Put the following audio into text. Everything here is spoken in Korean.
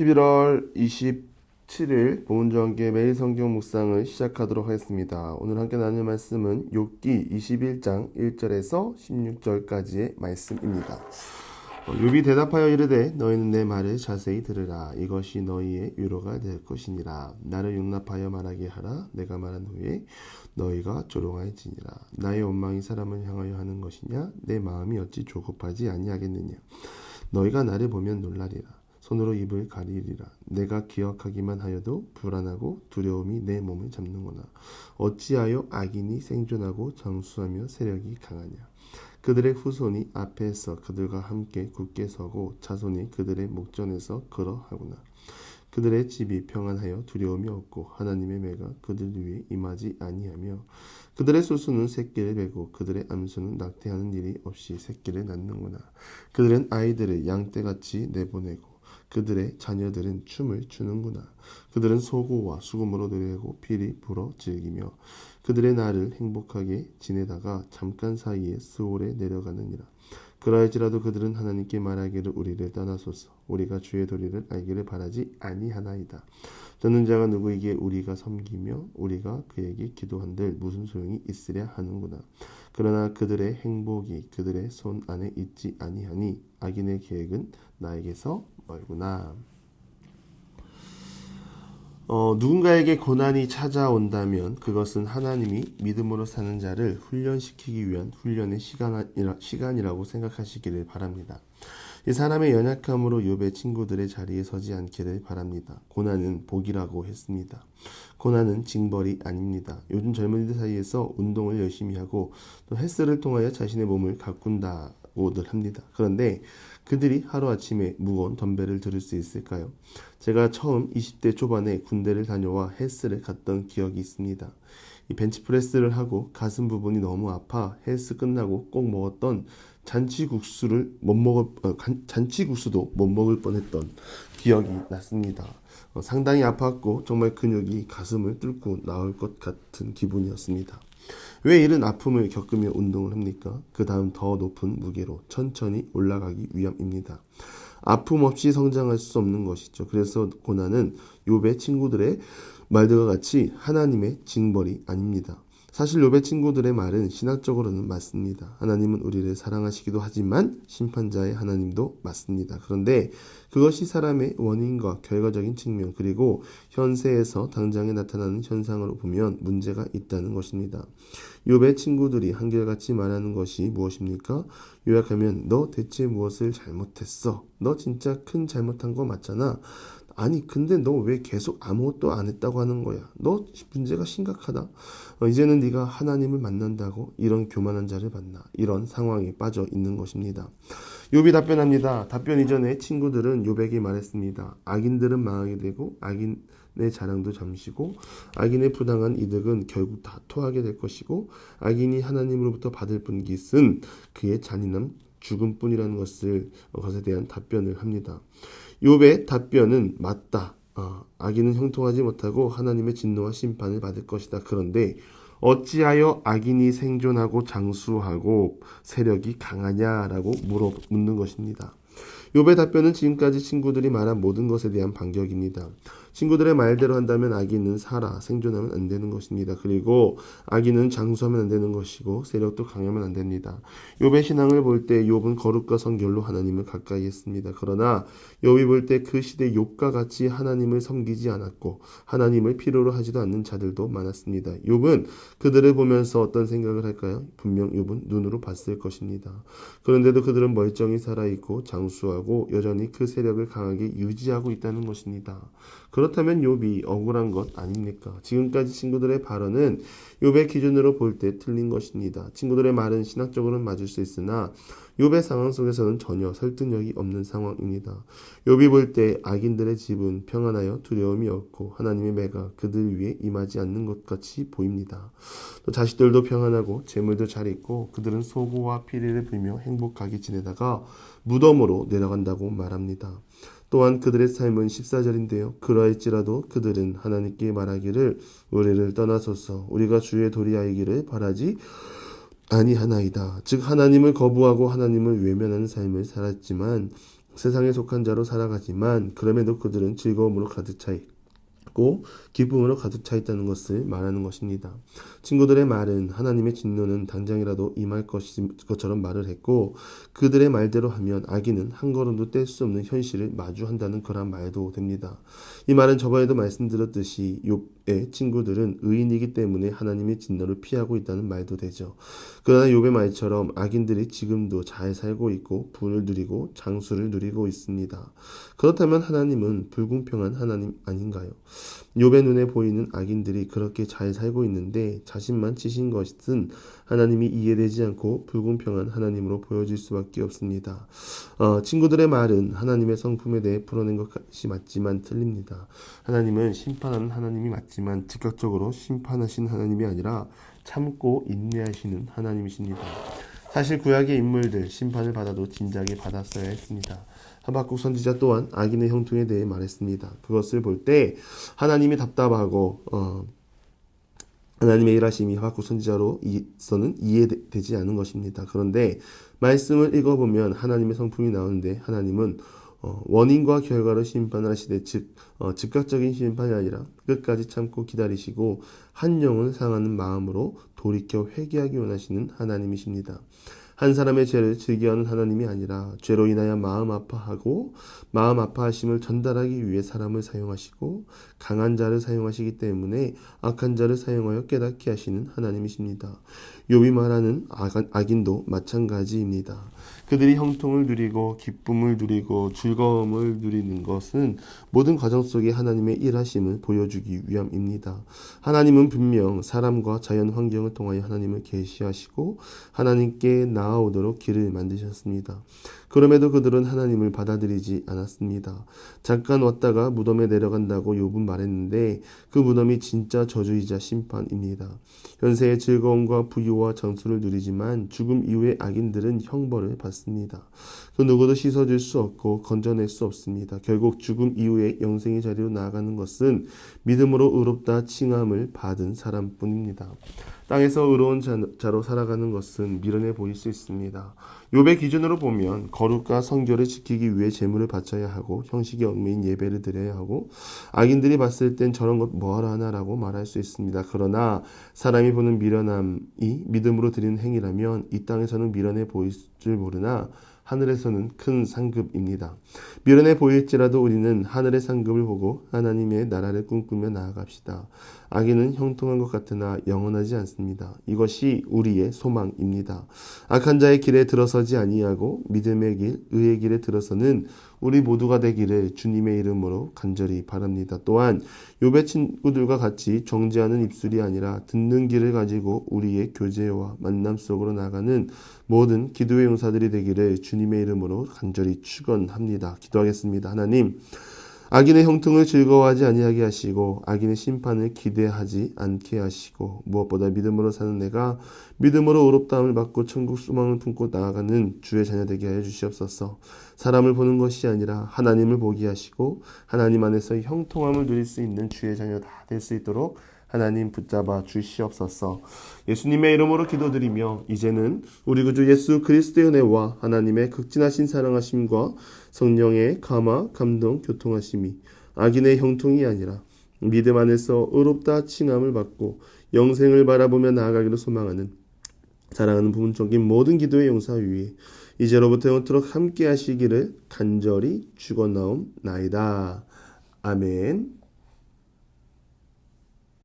11월 27일 보은주와 함께 매일 성경 묵상을 시작하도록 하겠습니다. 오늘 함께 나눌 말씀은 욥기 21장 1절에서 16절까지의 말씀입니다. 욥이 대답하여 이르되 너희는 내 말을 자세히 들으라. 이것이 너희의 위로가 될 것이니라. 나를 용납하여 말하게 하라. 내가 말한 후에 너희가 조롱할지니라. 나의 원망이 사람을 향하여 하는 것이냐? 내 마음이 어찌 조급하지 아니하겠느냐? 너희가 나를 보면 놀라리라. 손으로 입을 가리리라. 내가 기억하기만 하여도 불안하고 두려움이 내 몸을 잡는구나. 어찌하여 악인이 생존하고 장수하며 세력이 강하냐. 그들의 후손이 앞에서 그들과 함께 굳게 서고 자손이 그들의 목전에서 그러하구나. 그들의 집이 평안하여 두려움이 없고 하나님의 매가 그들 위에 임하지 아니하며 그들의 소수는 새끼를 베고 그들의 암수는 낙태하는 일이 없이 새끼를 낳는구나. 그들은 아이들을 양떼같이 내보내고 그들의 자녀들은 춤을 추는구나. 그들은 소고와 수금으로 노래하고 피리 불어 즐기며 그들의 날을 행복하게 지내다가 잠깐 사이에 스올에 내려가느니라. 그러할지라도 그들은 하나님께 말하기를 우리를 떠나소서. 우리가 주의 도리를 알기를 바라지 아니하나이다. 듣는 자가 누구에게 우리가 섬기며 우리가 그에게 기도한들 무슨 소용이 있으랴 하는구나. 그러나 그들의 행복이 그들의 손 안에 있지 아니하니 악인의 계획은 나에게서 멀구나. 누군가에게 고난이 찾아온다면 그것은 하나님이 믿음으로 사는 자를 훈련시키기 위한 훈련의 시간이라고 생각하시기를 바랍니다. 이 사람의 연약함으로 욥의 친구들의 자리에 서지 않기를 바랍니다. 고난은 복이라고 했습니다. 고난은 징벌이 아닙니다. 요즘 젊은이들 사이에서 운동을 열심히 하고 또 헬스를 통하여 자신의 몸을 가꾼다고들 합니다. 그런데 그들이 하루아침에 무거운 덤벨을 들을 수 있을까요? 제가 처음 20대 초반에 군대를 다녀와 헬스를 갔던 기억이 있습니다. 이 벤치프레스를 하고 가슴 부분이 너무 아파 헬스 끝나고 꼭 먹었던 잔치국수도 못 먹을 뻔했던 기억이 났습니다. 상당히 아팠고 정말 근육이 가슴을 뚫고 나올 것 같은 기분이었습니다. 왜 이런 아픔을 겪으며 운동을 합니까? 그 다음 더 높은 무게로 천천히 올라가기 위함입니다. 아픔 없이 성장할 수 없는 것이죠. 그래서 고난은 욥의 친구들의 말들과 같이 하나님의 징벌이 아닙니다. 사실 욥의 친구들의 말은 신학적으로는 맞습니다. 하나님은 우리를 사랑하시기도 하지만 심판자의 하나님도 맞습니다. 그런데 그것이 사람의 원인과 결과적인 측면 그리고 현세에서 당장에 나타나는 현상으로 보면 문제가 있다는 것입니다. 욥의 친구들이 한결같이 말하는 것이 무엇입니까? 요약하면 너 대체 무엇을 잘못했어? 너 진짜 큰 잘못한 거 맞잖아. 아니 근데 너 왜 계속 아무것도 안 했다고 하는 거야? 너 문제가 심각하다. 이제는 네가 하나님을 만난다고 이런 교만한 자를 만나. 이런 상황에 빠져 있는 것입니다. 욥이 답변합니다. 답변 이전에 친구들은 욥에게 말했습니다. 악인들은 망하게 되고 악인의 자랑도 잠시고 악인의 부당한 이득은 결국 다 토하게 될 것이고 악인이 하나님으로부터 받을 분깃은 그의 잔인함 죽음뿐이라는 것에 대한 답변을 합니다. 욥의 답변은 맞다. 악인은 형통하지 못하고 하나님의 진노와 심판을 받을 것이다. 그런데 어찌하여 악인이 생존하고 장수하고 세력이 강하냐라고 묻는 것입니다. 욥의 답변은 지금까지 친구들이 말한 모든 것에 대한 반격입니다. 친구들의 말대로 한다면 악인은 생존하면 안 되는 것입니다. 그리고 악인은 장수하면 안 되는 것이고 세력도 강하면 안 됩니다. 욥의 신앙을 볼 때 욥은 거룩과 성결로 하나님을 가까이 했습니다. 그러나 욥이 볼 때 그 시대 욥과 같이 하나님을 섬기지 않았고 하나님을 필요로 하지도 않는 자들도 많았습니다. 욥은 그들을 보면서 어떤 생각을 할까요? 분명 욥은 눈으로 봤을 것입니다. 그런데도 그들은 멀쩡히 살아있고 장수하고 여전히 그 세력을 강하게 유지하고 있다는 것입니다. 그렇다면 욥이 억울한 것 아닙니까? 지금까지 친구들의 발언은 욥의 기준으로 볼 때 틀린 것입니다. 친구들의 말은 신학적으로는 맞을 수 있으나 욥의 상황 속에서는 전혀 설득력이 없는 상황입니다. 욥이 볼 때 악인들의 집은 평안하여 두려움이 없고 하나님의 매가 그들 위에 임하지 않는 것 같이 보입니다. 또 자식들도 평안하고 재물도 잘 있고 그들은 소고와 피리를 불며 행복하게 지내다가 무덤으로 내려간다고 말합니다. 또한 그들의 삶은 14절인데요. 그러할지라도 그들은 하나님께 말하기를 우리를 떠나소서 우리가 주의 도리하기를 바라지 아니하나이다. 즉 하나님을 거부하고 하나님을 외면하는 삶을 살았지만 세상에 속한 자로 살아가지만 그럼에도 그들은 즐거움으로 가득 차 있고 기쁨으로 가득 차 있다는 것을 말하는 것입니다. 친구들의 말은 하나님의 진노는 당장이라도 임할 것처럼 말을 했고 그들의 말대로 하면 악인은 한 걸음도 뗄 수 없는 현실을 마주한다는 그런 말도 됩니다. 이 말은 저번에도 말씀드렸듯이 욥의 친구들은 의인이기 때문에 하나님의 진노를 피하고 있다는 말도 되죠. 그러나 욥의 말처럼 악인들이 지금도 잘 살고 있고 부를 누리고 장수를 누리고 있습니다. 그렇다면 하나님은 불공평한 하나님 아닌가요? 욥의 눈에 보이는 악인들이 그렇게 잘 살고 있는데 자신만 치신 것은 하나님이 이해되지 않고 불공평한 하나님으로 보여질 수밖에 없습니다. 친구들의 말은 하나님의 성품에 대해 풀어낸 것이 맞지만 틀립니다. 하나님은 심판하는 하나님이 맞지만 즉각적으로 심판하신 하나님이 아니라 참고 인내하시는 하나님이십니다. 사실 구약의 인물들 심판을 받아도 진작에 받았어야 했습니다. 하박국 선지자 또한 악인의 형통에 대해 말했습니다. 그것을 볼 때 하나님이 답답하고 하나님의 일하심이 하박국 선지자로서는 이해되지 않은 것입니다. 그런데 말씀을 읽어보면 하나님의 성품이 나오는데 하나님은 원인과 결과로 심판을 하시되 즉각적인 심판이 아니라 끝까지 참고 기다리시고 한 영을 상하는 마음으로 돌이켜 회개하기 원하시는 하나님이십니다. 한 사람의 죄를 즐겨하는 하나님이 아니라 죄로 인하여 마음 아파하고 마음 아파하심을 전달하기 위해 사람을 사용하시고 강한 자를 사용하시기 때문에 악한 자를 사용하여 깨닫게 하시는 하나님이십니다. 욥이 말하는 악인도 마찬가지입니다. 그들이 형통을 누리고 기쁨을 누리고 즐거움을 누리는 것은 모든 과정 속에 하나님의 일하심을 보여주기 위함입니다. 하나님은 분명 사람과 자연 환경을 통하여 하나님을 계시하시고 하나님께 나아오도록 길을 만드셨습니다. 그럼에도 그들은 하나님을 받아들이지 않았습니다. 잠깐 왔다가 무덤에 내려간다고 욥은 말했는데 그 무덤이 진짜 저주이자 심판입니다. 현세의 즐거움과 부유와 장수를 누리지만 죽음 이후의 악인들은 형벌을 받습니다. 그 누구도 씻어줄 수 없고 건져낼 수 없습니다. 결국 죽음 이후의 영생의 자리로 나아가는 것은 믿음으로 의롭다 칭함을 받은 사람뿐입니다. 땅에서 의로운 자로 살아가는 것은 미련해 보일 수 있습니다. 욥의 기준으로 보면 거룩과 성결을 지키기 위해 제물을 바쳐야 하고 형식에 얽매인 예배를 드려야 하고 악인들이 봤을 땐 저런 것 뭐하러 하나라고 말할 수 있습니다. 그러나 사람이 보는 미련함이 믿음으로 드리는 행위라면 이 땅에서는 미련해 보일 줄 모르나 하늘에서는 큰 상급입니다. 미련해 보일지라도 우리는 하늘의 상급을 보고 하나님의 나라를 꿈꾸며 나아갑시다. 악인은 형통한 것 같으나 영원하지 않습니다. 이것이 우리의 소망입니다. 악한 자의 길에 들어서지 아니하고 믿음의 길, 의의 길에 들어서는 우리 모두가 되기를 주님의 이름으로 간절히 바랍니다. 또한 욥의 친구들과 같이 정죄하는 입술이 아니라 듣는 길을 가지고 우리의 교제와 만남 속으로 나가는 모든 기도의 용사들이 되기를 주님의 이름으로 간절히 축원합니다. 기도하겠습니다. 하나님, 악인의 형통을 즐거워하지 아니하게 하시고 악인의 심판을 기대하지 않게 하시고 무엇보다 믿음으로 사는 내가 믿음으로 의롭다함을 받고 천국 소망을 품고 나아가는 주의 자녀 되게 하여 주시옵소서. 사람을 보는 것이 아니라 하나님을 보게 하시고 하나님 안에서 형통함을 누릴 수 있는 주의 자녀 다 될 수 있도록 하나님 붙잡아 주시옵소서. 예수님의 이름으로 기도드리며 이제는 우리 구주 예수 그리스도의 은혜와 하나님의 극진하신 사랑하심과 성령의 감화, 감동, 교통하심이 악인의 형통이 아니라 믿음 안에서 의롭다 칭함을 받고 영생을 바라보며 나아가기를 소망하는 사랑하는 부분적인 모든 기도의 용사 위에 이제로부터 영원토록 함께 하시기를 간절히 축원하옵나이다. 아멘.